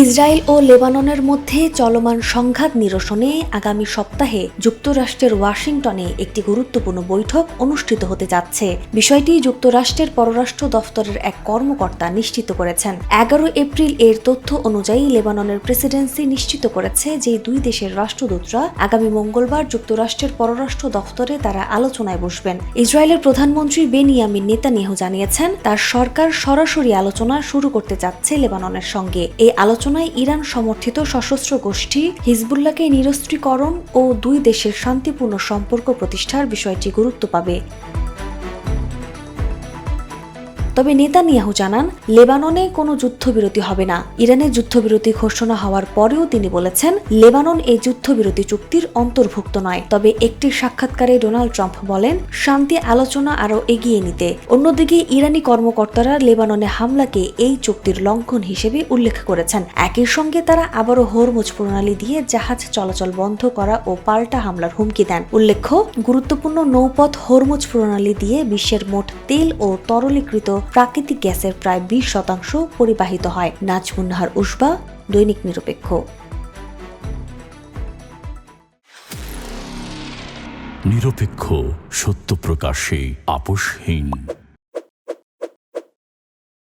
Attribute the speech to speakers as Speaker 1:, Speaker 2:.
Speaker 1: Israel ও লেবাননের মধ্যে চলমান সংঘাত নিরসনে আগামী সপ্তাহে যুক্তরাষ্ট্রের ওয়াশিংটনে একটি গুরুত্বপূর্ণ বৈঠক অনুষ্ঠিত হতে যাচ্ছে। বিষয়টি যুক্তরাষ্ট্রের পররাষ্ট্র দফতরের এক কর্মকর্তা নিশ্চিত করেছেন। 11 এপ্রিল এর তথ্য অনুযায়ী লেবাননের প্রেসিডেন্সি নিশ্চিত করেছে যে দুই দেশের রাষ্ট্রদূতরা আগামী মঙ্গলবার যুক্তরাষ্ট্রের পররাষ্ট্র দফতরে তারা আলোচনায় বসবেন। ইসরায়েলের প্রধানমন্ত্রী বেনিয়ামিন নেতানিয়াহু জানিয়েছেন তার সরকার সরাসরি আলোচনা শুরু করতে যাচ্ছে লেবাননের সঙ্গে। এই আলোচনায় ইরান সমর্থিত সশস্ত্র গোষ্ঠী হিজবুল্লাহকে নিরস্ত্রীকরণ ও দুই দেশের শান্তিপূর্ণ সম্পর্ক প্রতিষ্ঠার বিষয়টি গুরুত্ব পাবে। তবে নেতানিয়াহু জানান লেবাননে কোনো যুদ্ধবিরতি হবে না। ইরানের যুদ্ধবিরতি ঘোষণা হওয়ার পরেও তিনি বলেছেন লেবানন এই যুদ্ধবিরতি চুক্তির অন্তর্ভুক্ত নয়। তবে একটি সাক্ষাৎকারে ডোনাল্ড ট্রাম্প বলেন শান্তি আলোচনা আরও এগিয়ে নিতে। অন্যদিকে ইরানি কর্মকর্তারা লেবাননে হামলাকে এই চুক্তির লঙ্ঘন হিসেবে উল্লেখ করেছেন। একই সঙ্গে তারা আবারও হরমুজ প্রণালী দিয়ে জাহাজ চলাচল বন্ধ করা ও পাল্টা হামলার হুমকি দেন। উল্লেখ্য, গুরুত্বপূর্ণ নৌপথ হরমুজ প্রণালী দিয়ে বিশ্বের মোট তেল ও তরলীকৃত প্রাকৃতিক গ্যাসের প্রায় 20% পরিবাহিত হয়। নাজমুন নাহার উসবা, দৈনিক নিরপেক্ষ।
Speaker 2: নিরপেক্ষ, সত্য প্রকাশে আপোষহীন।